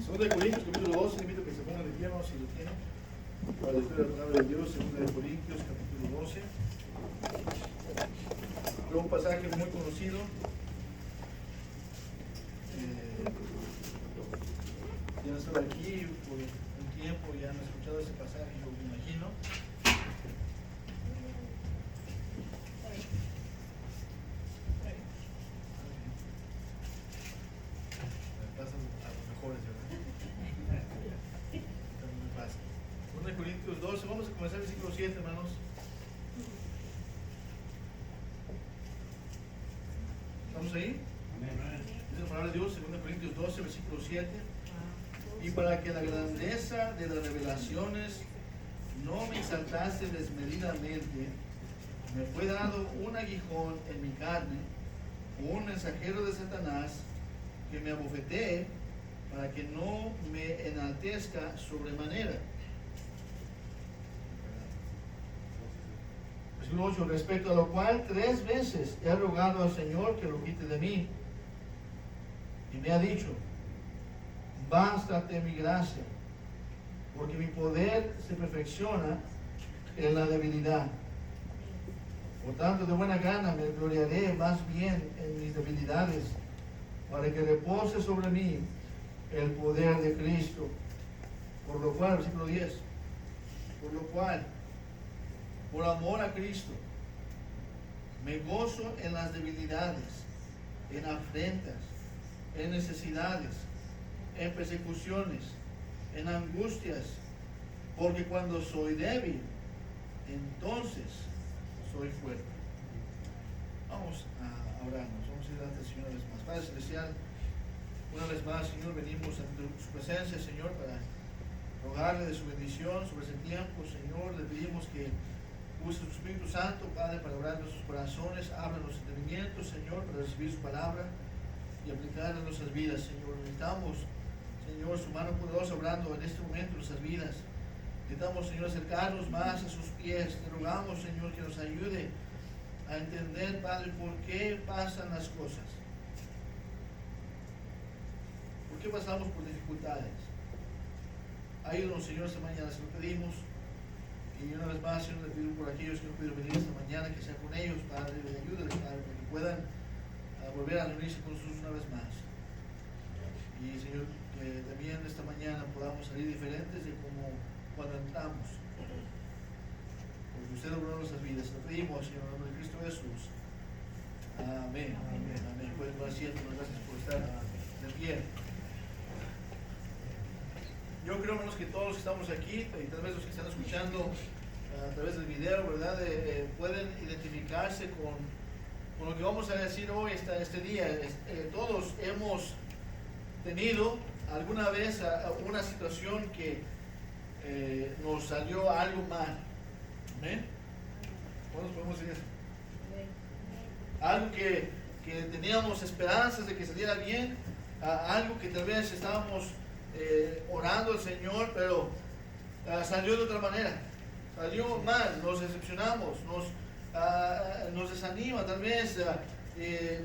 Segunda de Corintios, capítulo 12, invito a que se pongan de pie, hermanos, si lo tienen, para la lectura de la palabra de Dios. Segunda de Corintios, capítulo 12. Es un pasaje muy conocido. Ya han estado aquí por un tiempo, ya han escuchado ese pasaje, yo me imagino. Pasan a los mejores, ¿verdad? También me pasa. 1 Corintios 12, vamos a comenzar el versículo 7, hermanos. ¿Estamos ahí? Dice la palabra de Dios, 2 Corintios 12, versículo 7. Y para que la grandeza de las revelaciones no me exaltase desmedidamente, me fue dado un aguijón en mi carne, un mensajero de Satanás, que me abofetee para que no me enaltezca sobremanera. Versículo 8, respecto a lo cual 3 veces he rogado al Señor que lo quite de mí, y me ha dicho: bástate mi gracia, porque mi poder se perfecciona en la debilidad. Por tanto, de buena gana me gloriaré más bien en mis debilidades, para que repose sobre mí el poder de Cristo. Por lo cual, versículo 10, por lo cual, por amor a Cristo, me gozo en las debilidades, en afrentas, en necesidades, en persecuciones, en angustias, porque cuando soy débil, entonces soy fuerte. Vamos a orarnos, vamos a ir ante el Señor una vez más. Padre Celestial, una vez más, Señor, venimos ante su presencia, Señor, para rogarle de su bendición sobre ese tiempo. Señor, le pedimos que use su Espíritu Santo, Padre, para obrar en nuestros corazones, abra los entendimientos, Señor, para recibir su palabra y aplicarla en nuestras vidas, Señor. Necesitamos, Señor, su mano poderosa obrando en este momento en nuestras vidas. Necesitamos, Señor, acercarnos más a sus pies. Te rogamos, Señor, que nos ayude a entender, Padre, por qué pasan las cosas. ¿Por qué pasamos por dificultades? Ayúdanos, Señor, esta mañana, se lo pedimos. Y una vez más, Señor, le pido por aquellos que no pudieron venir esta mañana, que sea con ellos, Padre, y ayúdenles, Padre, para que puedan volver a reunirse con nosotros una vez más. Y, Señor, que también esta mañana podamos salir diferentes de como cuando entramos. Porque usted obró nuestras vidas. Lo pedimos, Señor, en el nombre de Cristo Jesús. Amén. Amén. Amén. Pueden estar siendo. Gracias por estar de pie. Yo creo, hermanos, que todos los que estamos aquí, y tal vez los que están escuchando a través del video, ¿verdad? Pueden identificarse con lo que vamos a decir hoy, este día. Todos hemos tenido alguna vez una situación que nos salió algo mal. ¿Amén? ¿Cuántos podemos decir eso? Algo que teníamos esperanzas de que saliera bien, algo que tal vez estábamos orando al Señor, pero salió de otra manera, salió mal, nos decepcionamos, nos desanima, tal vez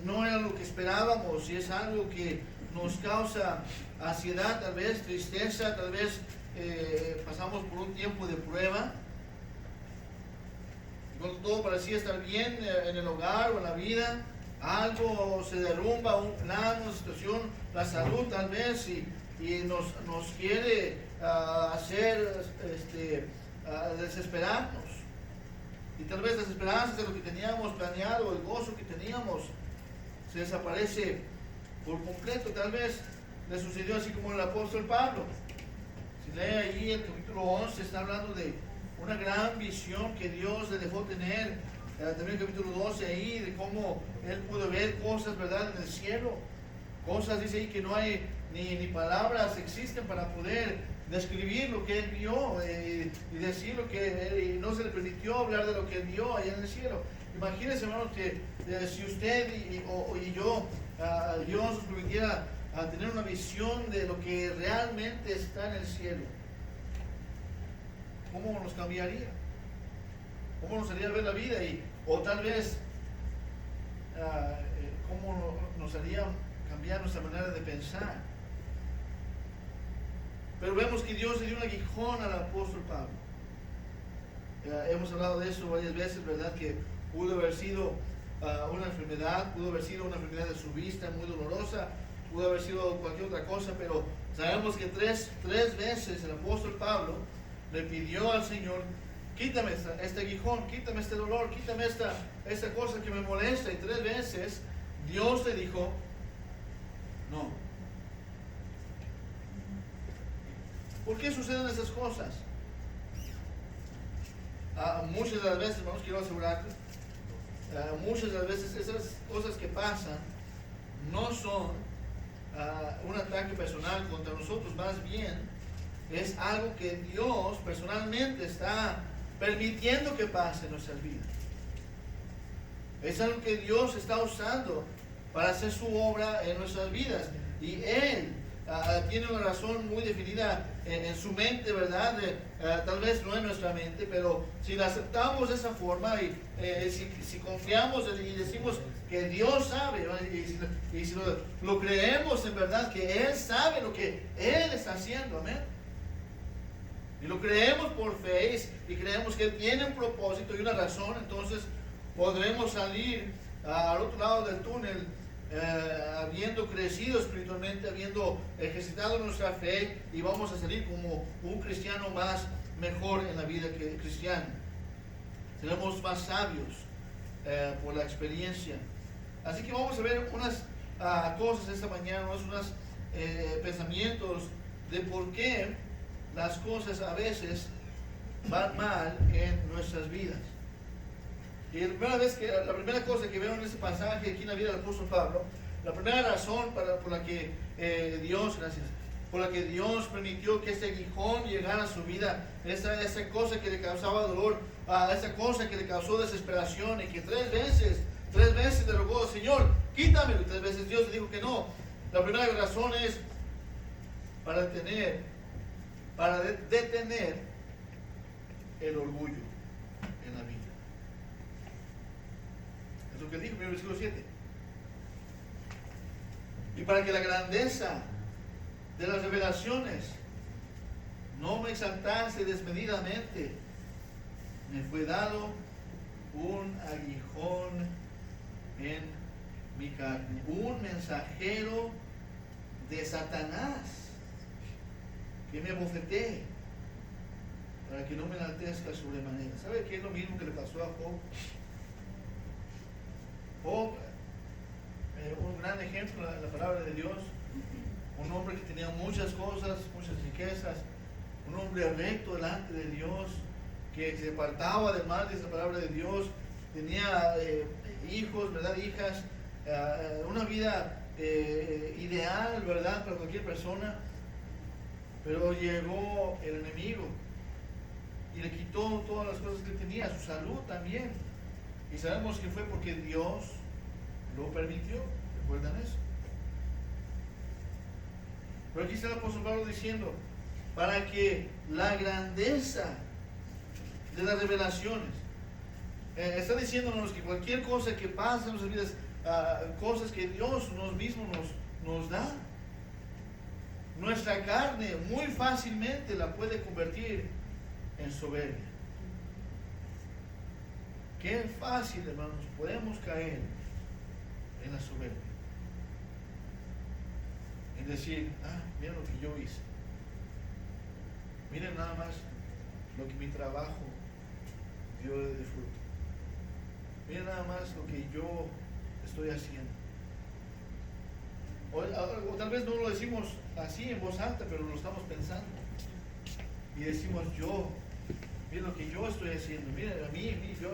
no era lo que esperábamos, y es algo que nos causa ansiedad, tal vez tristeza, tal vez pasamos por un tiempo de prueba, cuando todo parecía estar bien en el hogar o en la vida, algo se derrumba, un plan, una situación, la salud tal vez, y nos quiere hacer desesperarnos. Y tal vez las esperanzas de lo que teníamos planeado, el gozo que teníamos, se desaparece por completo. Tal vez le sucedió así como el apóstol Pablo. Si lee ahí el capítulo 11, está hablando de una gran visión que Dios le dejó tener. También el capítulo 12 ahí, de cómo él pudo ver cosas, ¿verdad?, en el cielo. Cosas, dice ahí, que no hay ni palabras existen para poder describir lo que él vio y decir lo que no se le permitió hablar de lo que él vio allá en el cielo. Imagínense, hermanos, que si usted y yo, Dios nos permitiera tener una visión de lo que realmente está en el cielo, ¿cómo nos cambiaría? ¿Cómo nos haría ver la vida? O tal vez, ¿cómo nos haría cambiar nuestra manera de pensar? Pero vemos que Dios le dio un aguijón al apóstol Pablo. Hemos hablado de eso varias veces, ¿verdad? Que pudo haber sido una enfermedad, pudo haber sido una enfermedad de su vista muy dolorosa, pudo haber sido cualquier otra cosa, pero sabemos que tres veces el apóstol Pablo le pidió al Señor: quítame este aguijón, quítame este dolor, quítame esta cosa que me molesta. Y 3 veces Dios le dijo no. ¿Por qué suceden esas cosas? Muchas de las veces, hermanos, quiero asegurarte, muchas de las veces esas cosas que pasan no son un ataque personal contra nosotros, más bien es algo que Dios personalmente está permitiendo que pase en nuestras vidas. Es algo que Dios está usando para hacer su obra en nuestras vidas. Y Él tiene una razón muy definida en su mente, ¿verdad? Tal vez no en nuestra mente, pero si la aceptamos de esa forma y si confiamos y decimos que Dios sabe, ¿no? y si lo creemos en verdad, que Él sabe lo que Él está haciendo, amén. Y lo creemos por fe y creemos que Él tiene un propósito y una razón, entonces podremos salir al otro lado del túnel habiendo crecido espiritualmente, habiendo ejercitado nuestra fe, y vamos a salir como un cristiano más mejor en la vida cristiana. Seremos más sabios por la experiencia. Así que vamos a ver unas cosas esta mañana, unos pensamientos de por qué las cosas a veces van mal en nuestras vidas. Y la primera cosa que veo en este pasaje aquí en la vida del apóstol Pablo, la primera razón por la que Dios permitió que ese aguijón llegara a su vida, esa cosa que le causaba dolor, esa cosa que le causó desesperación, y que 3 veces le rogó: Señor, quítamelo, y 3 veces Dios le dijo que no. La primera razón es para detener el orgullo en la vida. Es lo que dijo en el versículo 7. Y para que la grandeza de las revelaciones no me exaltase desmedidamente, me fue dado un aguijón en mi carne, un mensajero de Satanás que me abofetee para que no me enaltezca sobremanera. ¿Sabe qué es lo mismo que le pasó a Job? Job, un gran ejemplo en la palabra de Dios, un hombre que tenía muchas cosas, muchas riquezas, un hombre recto delante de Dios, que se apartaba del mal, de esa palabra de Dios, tenía hijos, ¿verdad? Hijas, una vida ideal, ¿verdad? Para cualquier persona. Pero llegó el enemigo y le quitó todas las cosas que tenía, su salud también. Y sabemos que fue porque Dios lo permitió. ¿Recuerdan eso? Pero aquí está el apóstol Pablo diciendo: para que la grandeza de las revelaciones, está diciéndonos que cualquier cosa que pasa en nuestras vidas, cosas que Dios mismo nos da, nuestra carne muy fácilmente la puede convertir en soberbia. Qué fácil, hermanos, podemos caer en la soberbia, en decir: mira lo que yo hice, miren nada más lo que mi trabajo dio de fruto, miren nada más lo que yo estoy haciendo. O tal vez no lo decimos así en voz alta, pero lo estamos pensando y decimos: mira lo que yo estoy haciendo, miren a mí, yo,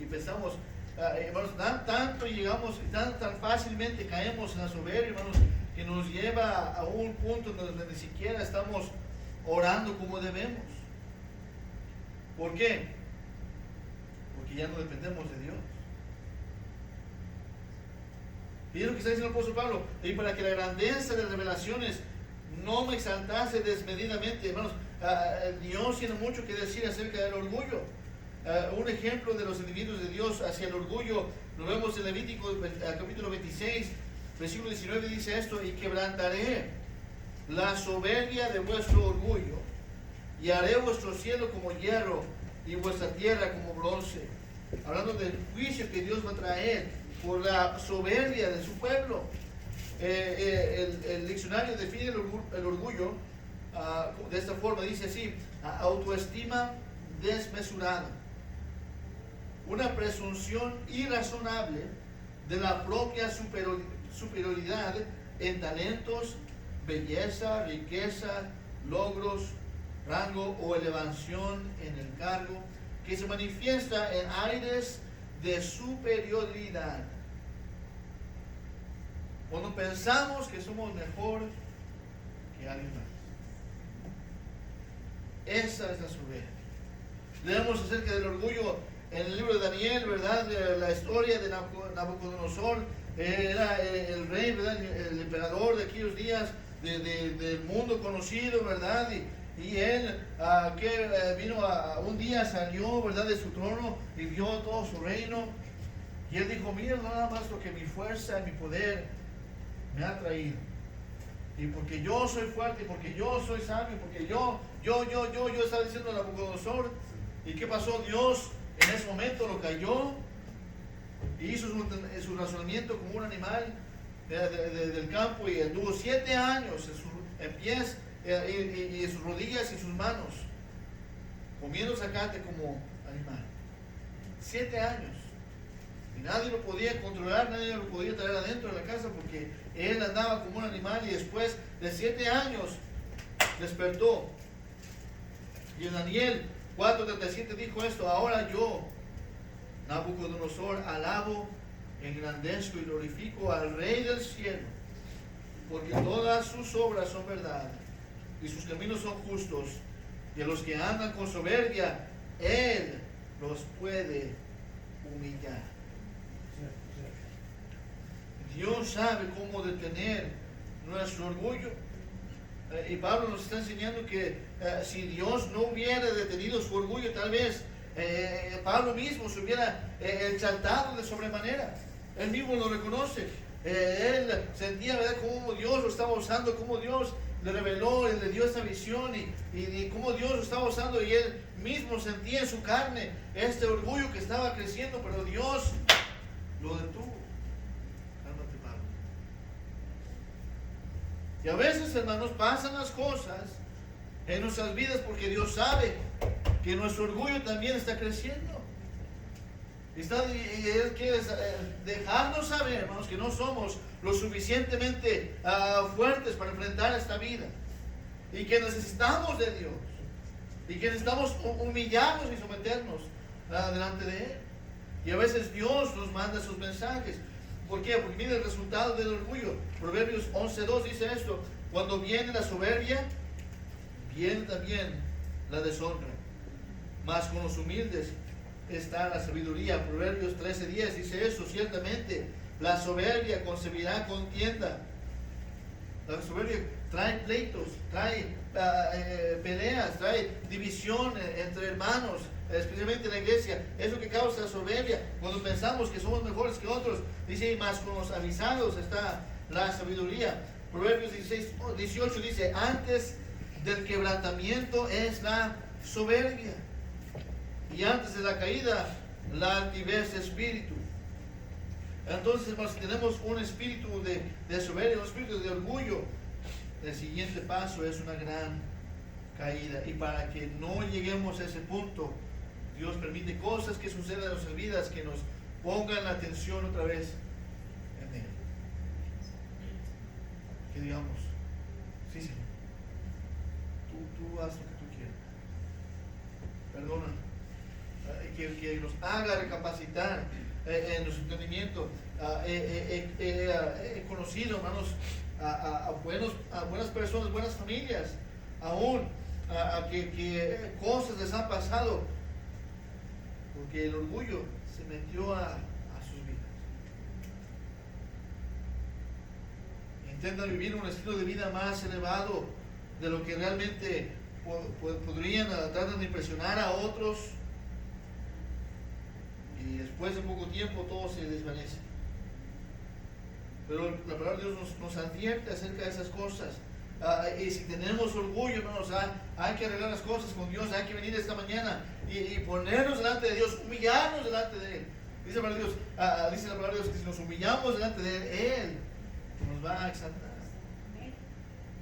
y pensamos, hermanos, tanto llegamos, tan fácilmente caemos en la soberbia, hermanos, que nos lleva a un punto donde ni siquiera estamos orando como debemos. ¿Por qué? Porque ya no dependemos de Dios. Y es lo que está diciendo el apóstol Pablo: y para que la grandeza de las revelaciones no me exaltase desmedidamente. Hermanos, Dios tiene mucho que decir acerca del orgullo. Un ejemplo de los individuos de Dios hacia el orgullo lo vemos en Levítico capítulo 26, versículo 19, dice esto: y quebrantaré la soberbia de vuestro orgullo, y haré vuestro cielo como hierro y vuestra tierra como bronce. Hablando del juicio que Dios va a traer por la soberbia de su pueblo. El diccionario define el orgullo de esta forma, dice así: autoestima desmesurada, una presunción irrazonable de la propia superioridad en talentos, belleza, riqueza, logros, rango o elevación en el cargo, que se manifiesta en aires de superioridad. Cuando pensamos que somos mejor que alguien más. Esa es la soberbia. Leemos acerca del orgullo en el libro de Daniel, ¿verdad? La historia de Nabucodonosor. Era el rey, ¿verdad? El emperador de aquellos días del mundo conocido, ¿verdad? Y él un día salió, ¿verdad?, de su trono y vio todo su reino. Y él dijo: mira nada más lo que mi fuerza y mi poder me ha traído. Y porque yo soy fuerte, porque yo soy sabio, porque yo estaba diciendo a Nabucodonosor. ¿Y qué pasó? Dios en ese momento lo cayó y hizo su razonamiento como un animal del campo, y tuvo 7 años en pies y sus rodillas y sus manos, comiendo zacate como animal. 7 años. Y nadie lo podía controlar, nadie lo podía traer adentro de la casa, porque él andaba como un animal. Y después de 7 años despertó. Y en Daniel 4:37 dijo esto: ahora yo, Nabucodonosor, alabo, engrandezco y glorifico al Rey del cielo, porque todas sus obras son verdad y sus caminos son justos, y a los que andan con soberbia Él los puede humillar. Dios sabe cómo detener nuestro orgullo. Y Pablo nos está enseñando que si Dios no hubiera detenido su orgullo, tal vez Pablo mismo se hubiera exaltado de sobremanera. Él mismo lo reconoce. Él sentía, ¿verdad?, cómo Dios lo estaba usando, cómo Dios le reveló, le dio esta visión, y cómo Dios lo estaba usando, y él mismo sentía en su carne este orgullo que estaba creciendo, pero Dios lo detuvo. Cálmate, Pablo. Y a veces, hermanos, pasan las cosas en nuestras vidas porque Dios sabe que nuestro orgullo también está creciendo. Y Él quiere dejarnos saber, hermanos, que no somos lo suficientemente fuertes para enfrentar esta vida, y que necesitamos de Dios, y que necesitamos humillarnos y someternos delante de Él. Y a veces Dios nos manda sus mensajes. ¿Por qué? Porque mira el resultado del orgullo. Proverbios 11:2 dice esto: cuando viene la soberbia, viene también la deshonra, mas con los humildes está la sabiduría. Proverbios 13:10 dice eso: ciertamente la soberbia concebirá contienda. La soberbia trae pleitos, trae peleas, trae división entre hermanos, especialmente en la iglesia. Es lo que causa la soberbia, cuando pensamos que somos mejores que otros. Dice: y más con los avisados está la sabiduría. Proverbios 18 dice: antes del quebrantamiento es la soberbia, y antes de la caída la altivez de espíritu. Entonces, hermanos, si tenemos un espíritu de soberbia, un espíritu de orgullo, el siguiente paso es una gran caída. Y para que no lleguemos a ese punto, Dios permite cosas que sucedan en nuestras vidas que nos pongan la atención otra vez en Él. Que digamos: sí, Señor, tú haz lo que tú quieras. Perdona. Que nos haga recapacitar en nuestro entendimiento. He conocido, hermanos, a buenas personas, buenas familias, aún que cosas les han pasado porque el orgullo se metió a sus vidas. Intentan vivir un estilo de vida más elevado de lo que realmente podrían, tratan de impresionar a otros. Y después de poco tiempo todo se desvanece. Pero la palabra de Dios nos advierte acerca de esas cosas. Y si tenemos orgullo, hermanos, hay que arreglar las cosas con Dios. Hay que venir esta mañana y ponernos delante de Dios, humillarnos delante de Él. Dice la palabra de Dios que si nos humillamos delante de Él nos va a exaltar.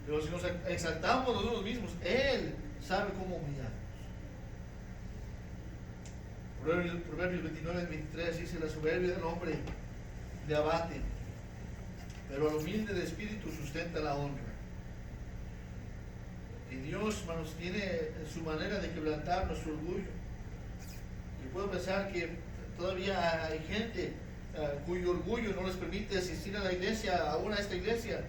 Pero si nos exaltamos nosotros mismos, Él sabe cómo humillarnos. Proverbios 29-23 dice: la soberbia del hombre le abate, pero al humilde de espíritu sustenta la honra. Y Dios, hermanos, tiene su manera de quebrantar nuestro orgullo. Y puedo pensar que todavía hay gente cuyo orgullo no les permite asistir a la iglesia, aún a esta iglesia,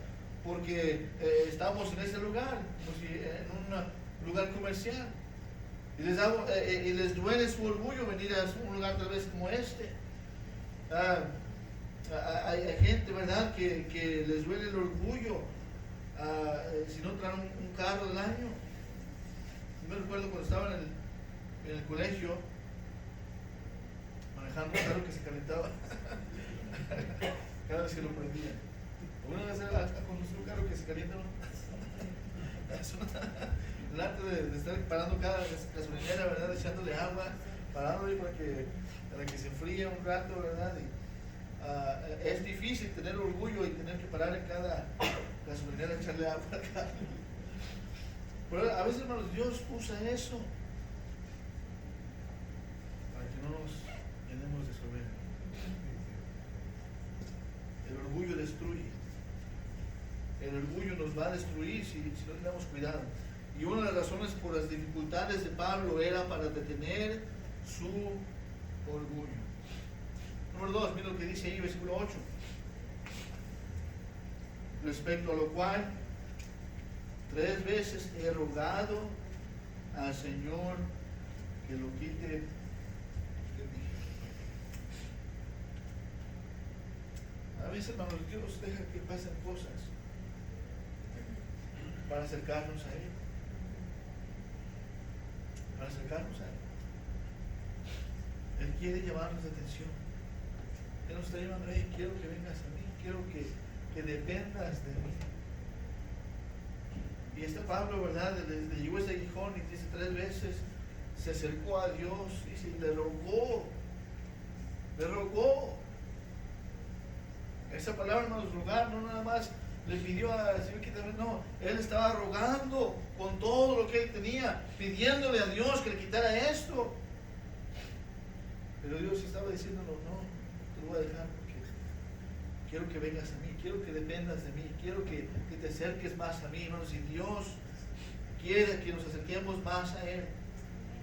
porque estamos en este lugar, en un lugar comercial. Y les duele su orgullo venir a un lugar tal vez como este. Hay gente, ¿verdad?, que les duele el orgullo si no traen un carro del año. Yo me recuerdo cuando estaba en el colegio, manejando un carro que se calentaba cada vez que lo prendía. Una vez a conducir un carro que se calienta, ¿no? Delante de estar parando cada gasolinera, ¿verdad?, echándole agua, parándole para que se enfríe un rato, ¿verdad? Es difícil tener orgullo y tener que parar en cada gasolinera a echarle agua acá. Pero a veces, hermanos, Dios usa eso para que no nos llenemos de soberbia. El orgullo destruye. El orgullo nos va a destruir si no tenemos cuidado. Y una de las razones por las dificultades de Pablo era para detener su orgullo. Número 2, mira lo que dice ahí, versículo 8. Respecto a lo cual, 3 veces he rogado al Señor que lo quite de mí. A veces, hermanos, Dios deja que pasen cosas para acercarnos a Él. Para acercarnos a Él. Él quiere llamarnos la atención. Él nos está llamando: hey, quiero que vengas a mí, quiero que dependas de mí. Y este Pablo, ¿verdad?, le llegó ese aguijón y dice 3 veces, se acercó a Dios, dice, y le rogó. Esa palabra, hermanos, rogar, no nada más le pidió al Señor que también, no, él estaba rogando con todo lo que él tenía, pidiéndole a Dios que le quitara esto. Pero Dios estaba diciéndolo: no, te lo voy a dejar porque quiero que vengas a mí, quiero que dependas de mí, quiero que te acerques más a mí, hermanos. Y Dios quiere que nos acerquemos más a Él.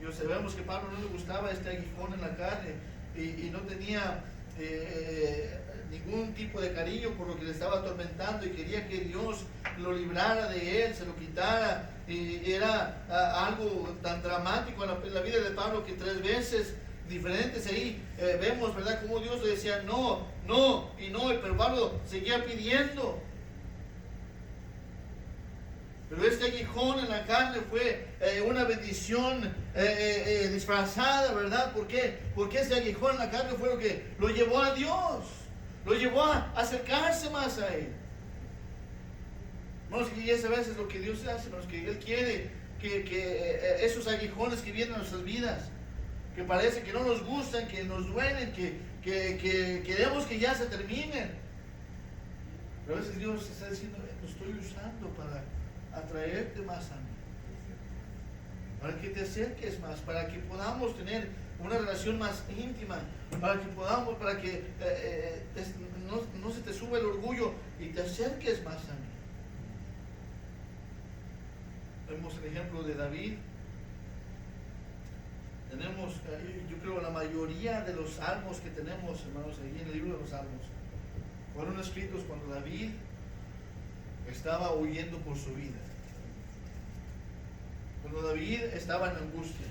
Y sabemos que a Pablo no le gustaba este aguijón en la carne y no tenía ningún tipo de cariño por lo que le estaba atormentando, y quería que Dios lo librara de él, se lo quitara. Y era algo tan dramático en la vida de Pablo que 3 veces diferentes ahí vemos, ¿verdad?, cómo Dios le decía no, pero Pablo seguía pidiendo. Pero este aguijón en la carne fue una bendición disfrazada, ¿verdad? ¿Por qué? Porque ese aguijón en la carne fue lo que lo llevó a Dios, lo llevó a acercarse más a Él. Hermanos, y es a veces lo que Dios hace, hermanos, que Él quiere que esos aguijones que vienen a nuestras vidas, que parece que no nos gustan, que nos duelen, que queremos que ya se terminen. Pero a veces Dios está diciendo: lo estoy usando para atraerte más a mí, para que te acerques más, para que podamos tener una relación más íntima, para que no se te suba el orgullo y te acerques más a mí. Vemos el ejemplo de David. Tenemos, yo creo, la mayoría de los salmos que tenemos, hermanos, ahí en el libro de los salmos, fueron escritos cuando David estaba huyendo por su vida, cuando David estaba en angustia,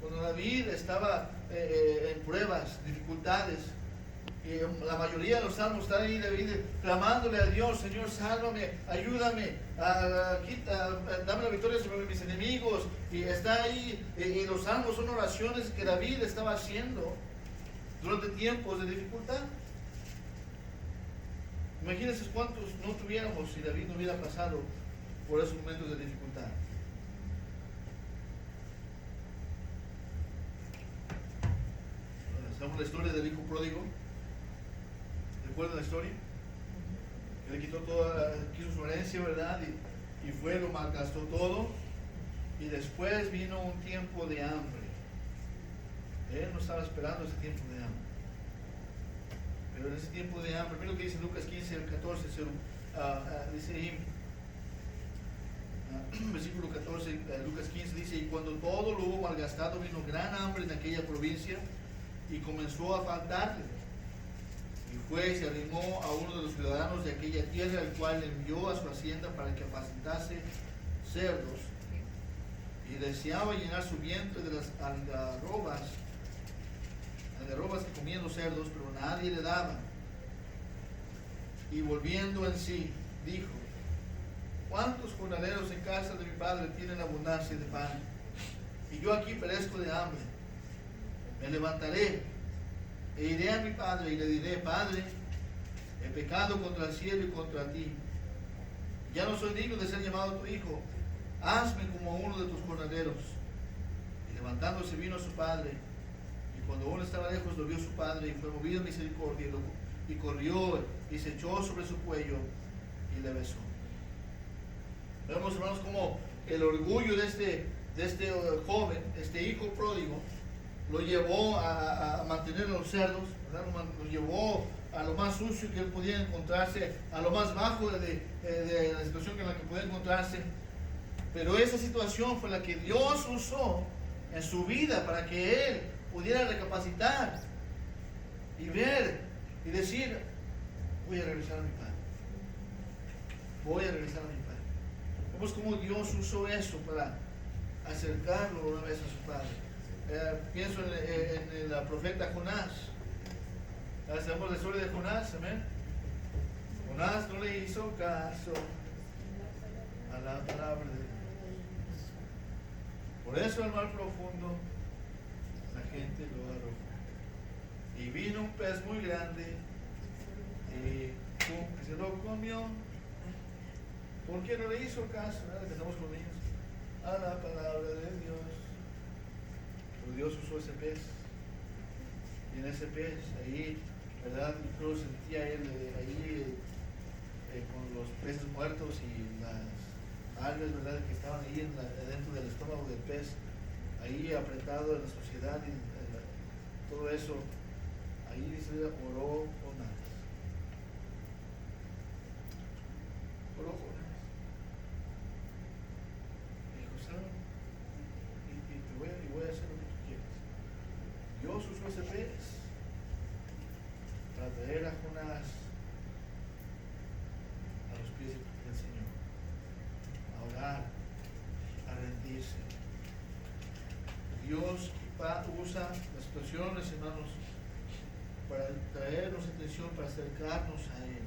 cuando David estaba en pruebas, dificultades. Y la mayoría de los salmos está ahí David clamándole a Dios: Señor, sálvame, ayúdame, dame la victoria sobre mis enemigos. Y está ahí, y los salmos son oraciones que David estaba haciendo durante tiempos de dificultad. Imagínense cuántos no tuviéramos si David no hubiera pasado por esos momentos de dificultad. ¿Sabemos la historia del hijo pródigo? ¿Recuerdan la historia? Él quitó toda, quiso su herencia, ¿verdad? Y fue, lo malgastó todo. Y después vino un tiempo de hambre. Él no estaba esperando ese tiempo de hambre. Pero en ese tiempo de hambre, mira lo que dice Lucas 15, el 14, dice ahí, versículo 14, Lucas 15 dice: y cuando todo lo hubo malgastado, vino gran hambre en aquella provincia y comenzó a faltarle. Y fue y se arrimó a uno de los ciudadanos de aquella tierra, el cual le envió a su hacienda para que apacentase cerdos, y deseaba llenar su vientre de las algarrobas que comían los cerdos, pero nadie le daba. Y volviendo en sí, dijo: ¿cuántos jornaleros en casa de mi padre tienen abundancia de pan? Y yo aquí perezco de hambre. Me levantaré e iré a mi padre y le diré: Padre, he pecado contra el cielo y contra ti. Ya no soy digno de ser llamado tu hijo. Hazme como uno de tus jornaleros. Y levantándose vino a su padre. Y cuando aún estaba lejos, lo vio su padre y fue movido en misericordia. Y corrió y se echó sobre su cuello y le besó. Vemos, hermanos, como el orgullo de este joven, este hijo pródigo, lo llevó a mantener a los cerdos, ¿verdad? Lo llevó a lo más sucio que él podía encontrarse, a lo más bajo de la situación en la que podía encontrarse. Pero esa situación fue la que Dios usó en su vida para que él pudiera recapacitar y ver y decir: voy a regresar a mi padre. Voy a regresar a mi padre. Vemos cómo Dios usó eso para acercarlo una vez a su padre. Pienso en el profeta Jonás. Sabemos la historia de Jonás, amén. Jonás no le hizo caso a la palabra de Dios. Por eso al mar profundo la gente lo arrojó. Y vino un pez muy grande y que se lo comió. ¿Por qué no le hizo caso? ¿Verdad? Que estamos con niños. A la palabra de Dios. Pero Dios usó ese pez. Y en ese pez, ahí, ¿verdad? Yo sentía él ahí con los peces muertos y las algas, ¿verdad?, que estaban ahí dentro del estómago del pez, ahí apretado en la sociedad y todo eso. Ahí dice: oró Jonás. Oró Jonás. Dijo: ¿sabes? Y voy a hacer lo que tú quieras. Dios usó ese pez para traer a Jonás a los pies del Señor, a orar, a rendirse. Dios usa las situaciones, hermanos, para traernos atención, para acercarnos a Él.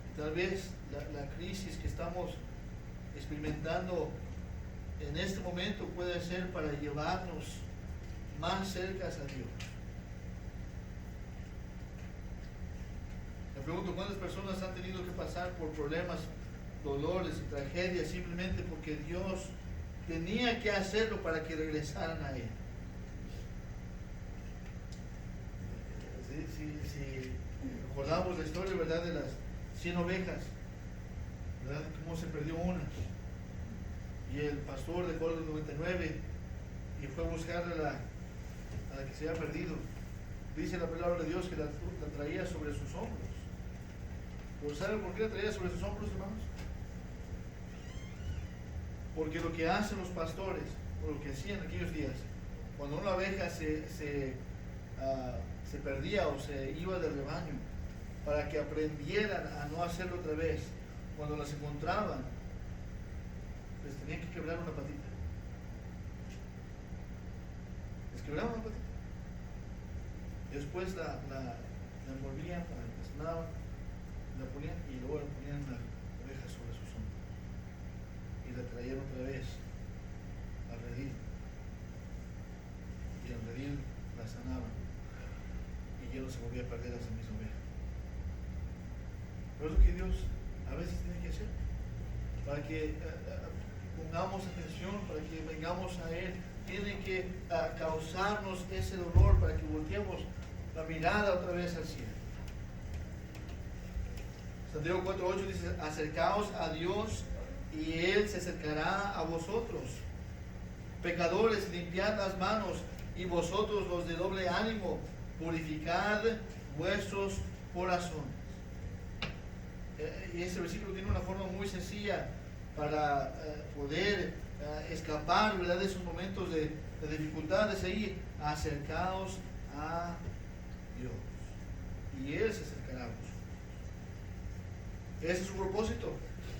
Y tal vez la crisis que estamos experimentando en este momento puede ser para llevarnos más cerca a Dios. Me pregunto: ¿cuántas personas han tenido que pasar por problemas, dolores y tragedias simplemente porque Dios tenía que hacerlo para que regresaran a Él? Si recordamos la historia, ¿verdad?, de las 100 ovejas, ¿verdad?, cómo se perdió una y el pastor dejó los 99 y fue a buscar a la que se había perdido. Dice la palabra de Dios que la traía sobre sus hombros. ¿Pero saben por qué la traía sobre sus hombros, hermanos? Porque lo que hacen los pastores, o lo que hacían en aquellos días, cuando una oveja se perdía o se iba del rebaño, para que aprendieran a no hacerlo otra vez, cuando las encontraban, les tenían que quebrar una patita. Les quebraban una patita. Después la envolvían, la desnaban, la ponían y luego le ponían la oveja sobre sus hombros. Y la traían otra vez al redil. Y al redil la sanaban. Y ya no se volvía a perder a esa misma oveja. Pero es lo que Dios a veces tiene que hacer para que pongamos atención, para que vengamos a Él. Tiene que causarnos ese dolor para que volteemos la mirada otra vez al cielo. Santiago 4:8 dice: acercaos a Dios y Él se acercará a vosotros. Pecadores, limpiad las manos, y vosotros los de doble ánimo, purificad vuestros corazones. Y ese versículo tiene una forma muy sencilla para poder escapar, ¿verdad?, de esos momentos de dificultades. Ahí, acercaos a Dios y Él se acercará a vosotros. Ese es su propósito,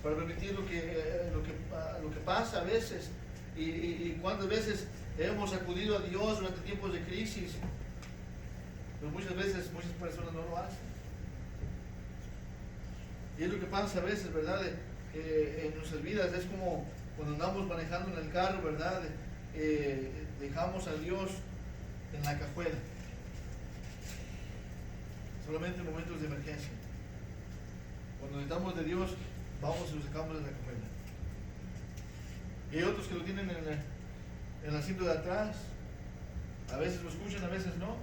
para permitir lo que pasa a veces. Y cuántas veces hemos acudido a Dios durante tiempos de crisis, pero muchas veces muchas personas no lo hacen. Y es lo que pasa a veces, ¿verdad? En nuestras vidas es como cuando andamos manejando en el carro, ¿verdad? Dejamos a Dios en la cajuela, solamente en momentos de emergencia. Cuando necesitamos de Dios, vamos y lo sacamos de la cajuela. Y hay otros que lo tienen en el asiento de atrás. A veces lo escuchan, a veces no.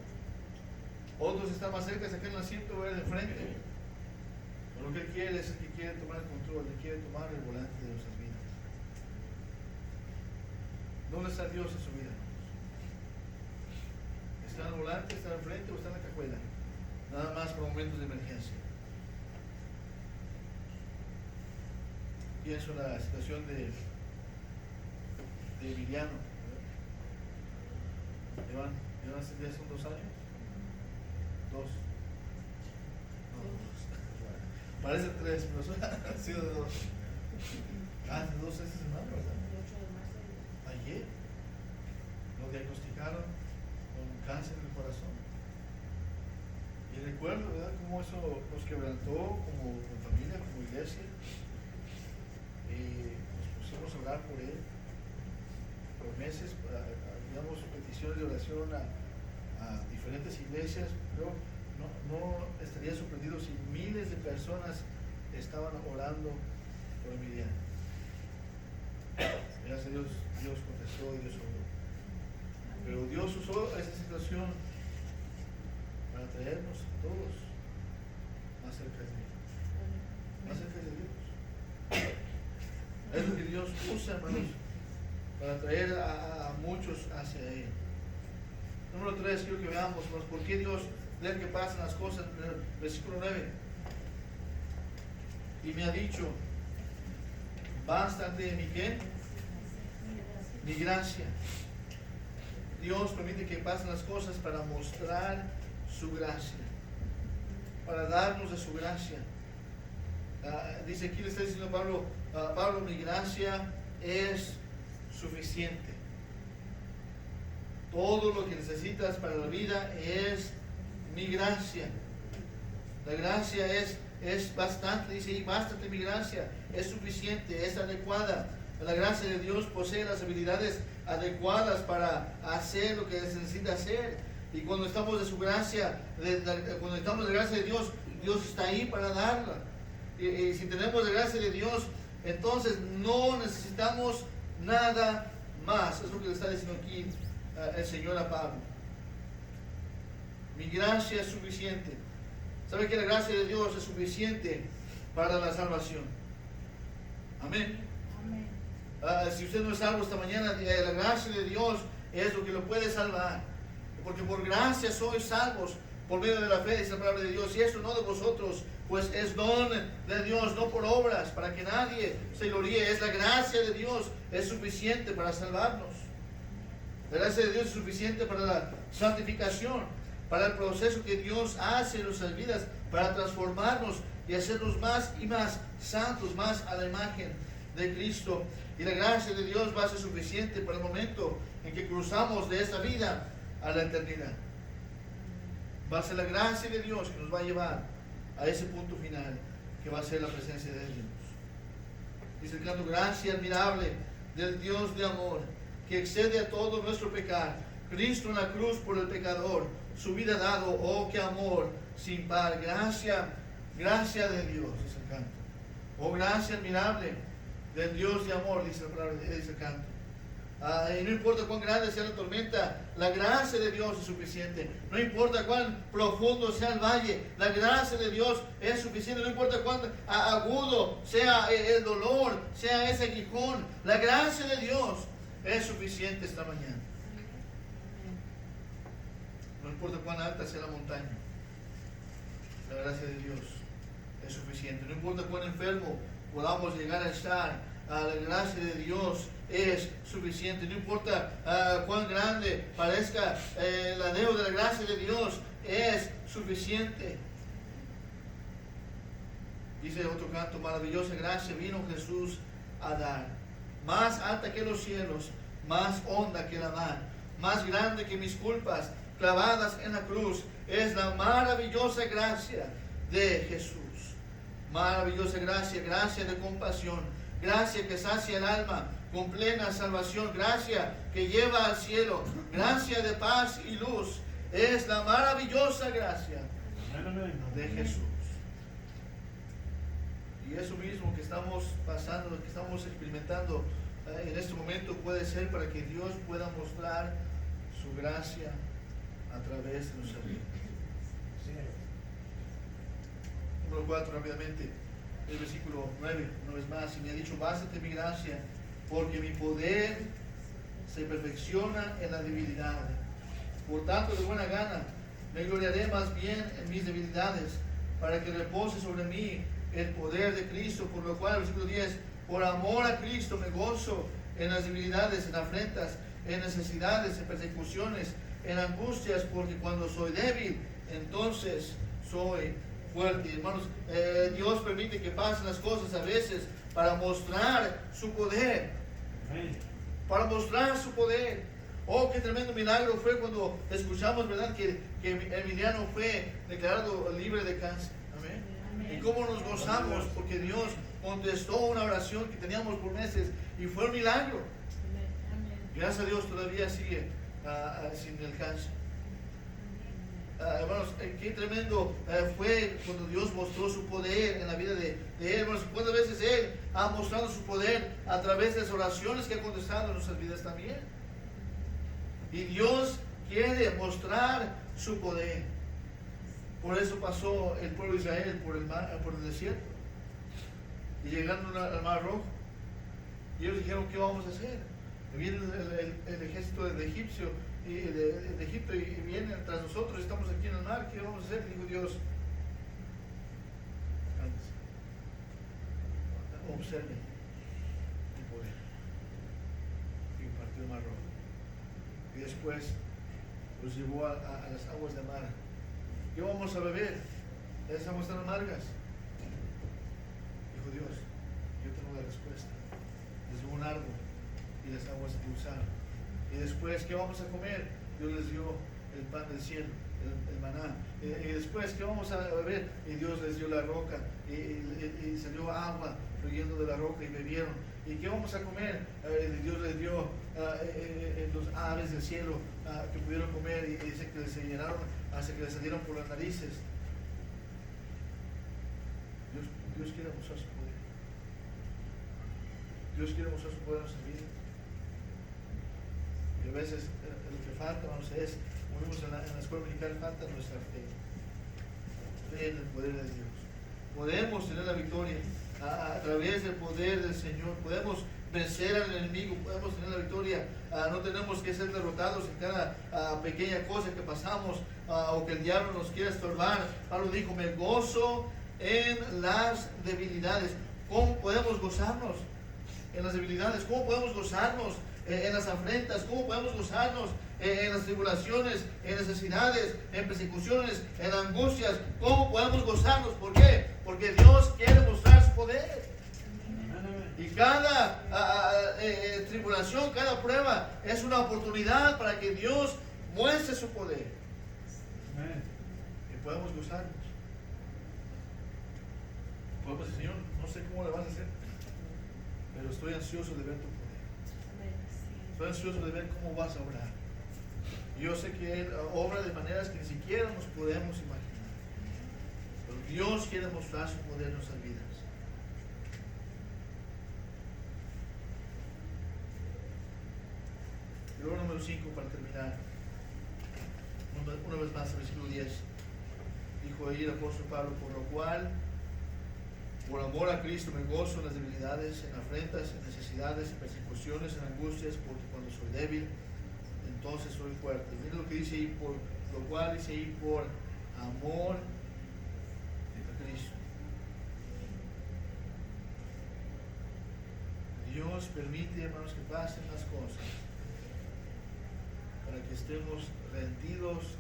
Otros están más cerca de sacar el asiento de frente. Pero lo que Él quiere es el que quiere tomar el control, Él quiere tomar el volante de nuestras vidas. ¿Dónde está Dios en su vida? ¿Está en el volante, está al frente o está en la cajuela? Nada más por momentos de emergencia. Pienso en la situación de Emiliano. ¿Llevan ya son 2 años? 2. No, 2. Parece 3, pero han sido 2. Hace 2 esta semana, ¿verdad? El 8 de marzo. Ayer lo diagnosticaron con cáncer en el corazón. Y recuerdo, ¿verdad?, cómo eso nos quebrantó como familia, como iglesia. Nos pusimos a orar por él por meses, digamos, peticiones de oración a diferentes iglesias. Pero no estaría sorprendido si miles de personas estaban orando por Emiliano. Gracias a Dios, Dios contestó y Dios obró. Pero Dios usó esa situación para traernos a todos más cerca de Él, más cerca de Dios. Es lo que Dios usa, hermanos, para traer a muchos hacia Él. Número 3, quiero que veamos, hermanos, por qué Dios deja que pasen las cosas. Versículo 9. Y me ha dicho: bástate mi ¿qué? Mi gracia. Dios permite que pasen las cosas para mostrar su gracia, para darnos de su gracia. Dice aquí, le está diciendo Pablo, Pablo, mi gracia es suficiente. Todo lo que necesitas para la vida es mi gracia. La gracia es bastante, dice, y bástate mi gracia, es suficiente, es adecuada. La gracia de Dios posee las habilidades adecuadas para hacer lo que se necesita hacer. Y cuando estamos de su gracia, cuando estamos de la gracia de Dios, Dios está ahí para darla. Y si tenemos la gracia de Dios, entonces no necesitamos nada más. Es lo que le está diciendo aquí el Señor a Pablo. Mi gracia es suficiente. ¿Sabe que la gracia de Dios es suficiente para la salvación? Amén. Si usted no es salvo esta mañana, la gracia de Dios es lo que lo puede salvar. Porque por gracia sois salvos por medio de la fe, dice la palabra de Dios. Y eso no de vosotros, pues es don de Dios, no por obras, para que nadie se gloríe. Es la gracia de Dios, es suficiente para salvarnos. La gracia de Dios es suficiente para la santificación, para el proceso que Dios hace en nuestras vidas, para transformarnos y hacernos más y más santos, más a la imagen de Cristo. Y la gracia de Dios va a ser suficiente para el momento en que cruzamos de esta vida a la eternidad. Va a ser la gracia de Dios que nos va a llevar a ese punto final, que va a ser la presencia de Dios. Dice el canto: gracia admirable del Dios de amor, que excede a todo nuestro pecar. Cristo en la cruz por el pecador, su vida dado, oh qué amor sin par. Gracia Gracia de Dios, dice el canto. Oh, gracia admirable del Dios de amor, dice la palabra, dice el canto. Y no importa cuán grande sea la tormenta, la gracia de Dios es suficiente. No importa cuán profundo sea el valle, la gracia de Dios es suficiente. No importa cuán agudo sea el dolor, sea ese aguijón, la gracia de Dios es suficiente esta mañana. No importa cuán alta sea la montaña, la gracia de Dios es suficiente. No importa cuán enfermo podamos llegar a estar, la gracia de Dios es suficiente. No importa cuán grande parezca la deuda, la gracia de Dios es suficiente. Dice otro canto, maravillosa gracia vino Jesús a dar. Más alta que los cielos, más honda que la mar, más grande que mis culpas clavadas en la cruz, es la maravillosa gracia de Jesús. Maravillosa gracia, gracia de compasión, gracia que sacia el alma con plena salvación, gracia que lleva al cielo, gracia de paz y luz. Es la maravillosa gracia de Jesús. Y eso mismo que estamos pasando, que estamos experimentando en este momento puede ser para que Dios pueda mostrar su gracia a través de nuestra vida. Número 4, rápidamente, el versículo 9, una vez más, y me ha dicho, bástate mi gracia, porque mi poder se perfecciona en la debilidad. Por tanto, de buena gana, me gloriaré más bien en mis debilidades, para que repose sobre mí el poder de Cristo, por lo cual, versículo 10, por amor a Cristo me gozo en las debilidades, en afrentas, en necesidades, en persecuciones, en angustias, porque cuando soy débil, entonces soy fuerte. Hermanos, Dios permite que pasen las cosas a veces para mostrar su poder. Para mostrar su poder. Oh, qué tremendo milagro fue cuando escuchamos, ¿verdad?, que Emiliano fue declarado libre de cáncer. Amén. Y cómo nos gozamos porque Dios contestó una oración que teníamos por meses y fue un milagro. Gracias a Dios todavía sigue sin el cáncer. Hermanos, qué tremendo fue cuando Dios mostró su poder en la vida de él. Hermanos, cuántas veces Él ha mostrado su poder a través de las oraciones que ha contestado en nuestras vidas también. Y Dios quiere mostrar su poder. Por eso pasó el pueblo de Israel por el desierto. Y llegando al Mar Rojo. Y ellos dijeron, ¿qué vamos a hacer? Viene el ejército de Egipcio de Egipto y vienen tras nosotros, estamos aquí en el mar, ¿qué vamos a hacer? Dijo Dios, observen mi poder. Y partió el Mar Rojo. Y después los llevó a las aguas de mar. ¿Qué vamos a beber? Esas aguas están amargas. Dijo Dios, yo tengo la respuesta. Les dio un árbol y las aguas se endulzaron. Y después, ¿qué vamos a comer? Dios les dio el pan del cielo, el maná. Y después, ¿qué vamos a beber? Y Dios les dio la roca y salió agua fluyendo de la roca y bebieron. ¿Y qué vamos a comer? Dios les dio los aves del cielo que pudieron comer y dice que se llenaron hasta que les salieron por las narices. Dios quiere mostrar su poder. Dios quiere mostrar su poder en nuestra vida. Y a veces lo que falta, vamos, es, como vimos en la escuela militar, falta nuestra fe. Fe en el poder de Dios. Podemos tener la victoria a través del poder del Señor. Podemos vencer al enemigo, podemos tener la victoria. No tenemos que ser derrotados en cada pequeña cosa que pasamos o que el diablo nos quiera estorbar. Pablo dijo, me gozo en las debilidades. ¿Cómo podemos gozarnos en las debilidades? ¿Cómo podemos gozarnos en las afrentas? ¿Cómo podemos gozarnos en las tribulaciones, en necesidades, en persecuciones, en angustias? ¿Cómo podemos gozarnos? ¿Por qué? Porque Dios quiere mostrar su poder. Y cada tribulación, cada prueba es una oportunidad para que Dios muestre su poder. Y podemos gozarnos. Podemos decir, Señor, no sé cómo le vas a hacer, pero estoy ansioso de ver tu poder. Estoy ansioso de ver cómo vas a obrar. Yo sé que Él obra de maneras que ni siquiera nos podemos imaginar. Pero Dios quiere mostrar su poder en nuestras vidas. Y luego número 5 para terminar. Una vez más, el versículo 10. Dijo ahí el apóstol Pablo, por lo cual, por amor a Cristo me gozo en las debilidades, en afrentas, en necesidades, en persecuciones, en angustias, porque cuando soy débil, entonces soy fuerte. Miren lo que dice ahí, por lo cual dice ahí, por amor a Cristo. Dios permite, hermanos, que pasen las cosas para que estemos rendidos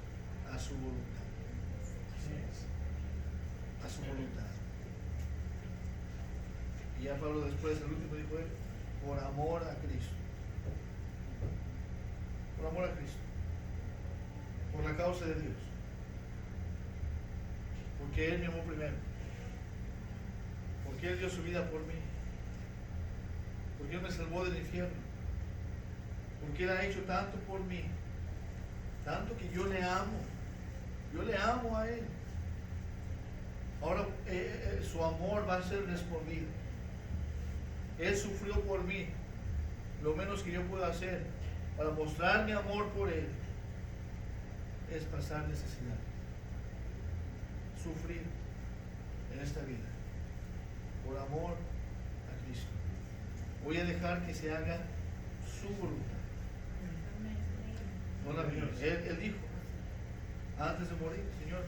a su voluntad. A su voluntad. Y ya Pablo después, el último dijo él, por amor a Cristo. Por amor a Cristo. Por la causa de Dios. Porque Él me amó primero. Porque Él dio su vida por mí. Porque Él me salvó del infierno. Porque Él ha hecho tanto por mí. Tanto que yo le amo. Yo le amo a Él. Ahora su amor va a ser respondido. Él sufrió por mí. Lo menos que yo puedo hacer para mostrar mi amor por Él es pasar necesidad. Sufrir en esta vida. Por amor a Cristo. Voy a dejar que se haga su voluntad. No la mía. Él dijo, antes de morir, Señor,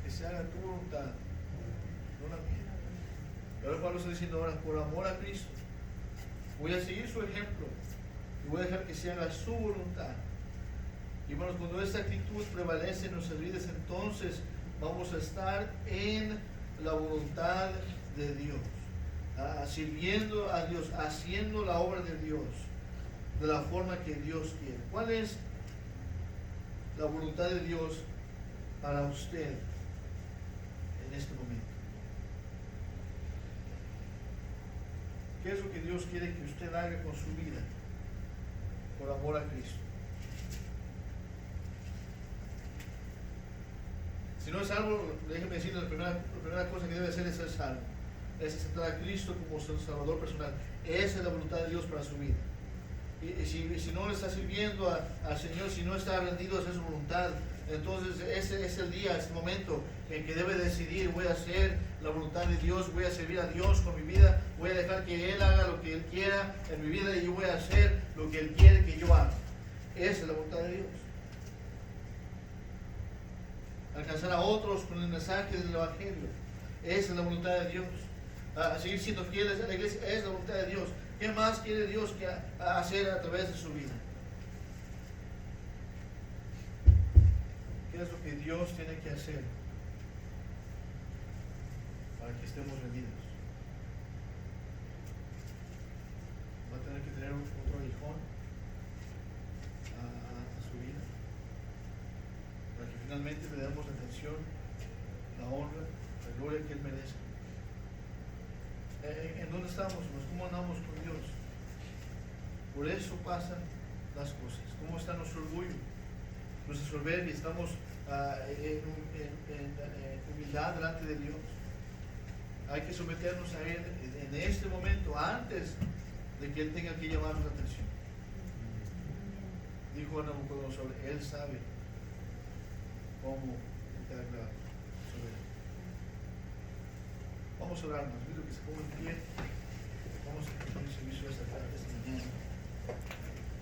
que se haga tu voluntad. No la mía. Y ahora Pablo está diciendo ahora, por amor a Cristo, voy a seguir su ejemplo y voy a dejar que se haga su voluntad. Y bueno, cuando esta actitud prevalece en nuestras vidas, entonces vamos a estar en la voluntad de Dios, sirviendo a Dios, haciendo la obra de Dios de la forma que Dios quiere. ¿Cuál es la voluntad de Dios para usted en este momento? ¿Qué es lo que Dios quiere que usted haga con su vida por amor a Cristo? Si no es algo, déjeme decirle, la primera cosa que debe hacer es ser salvo. Es aceptar a Cristo como su Salvador personal. Esa es la voluntad de Dios para su vida. Y si no le está sirviendo al Señor, si no está rendido a hacer su voluntad, entonces ese es el día, ese momento en que debe decidir: voy a hacer la voluntad de Dios, voy a servir a Dios con mi vida, voy a dejar que Él haga lo que Él quiera en mi vida y yo voy a hacer lo que Él quiere que yo haga. Esa es la voluntad de Dios. Alcanzar a otros con el mensaje del Evangelio. Esa es la voluntad de Dios. Seguir siendo fieles a la iglesia es la voluntad de Dios. ¿Qué más quiere Dios que hacer a través de su vida? ¿Qué es lo que Dios tiene que hacer para que estemos rendidos? Va a tener que tener otro aguijón a su vida para que finalmente le demos la atención, la honra, la gloria que Él merece. ¿En dónde estamos? ¿Cómo andamos con Dios? Por eso pasan las cosas. ¿Cómo está nuestro orgullo? Nuestra soberbia. Estamos en humildad delante de Dios. Hay que someternos a Él en este momento, antes de que Él tenga que llamarnos la atención. Dijo a Nabucodonosor, Él sabe cómo interactuar sobre Él. Vamos a orarnos. Pido que se ponga en pie.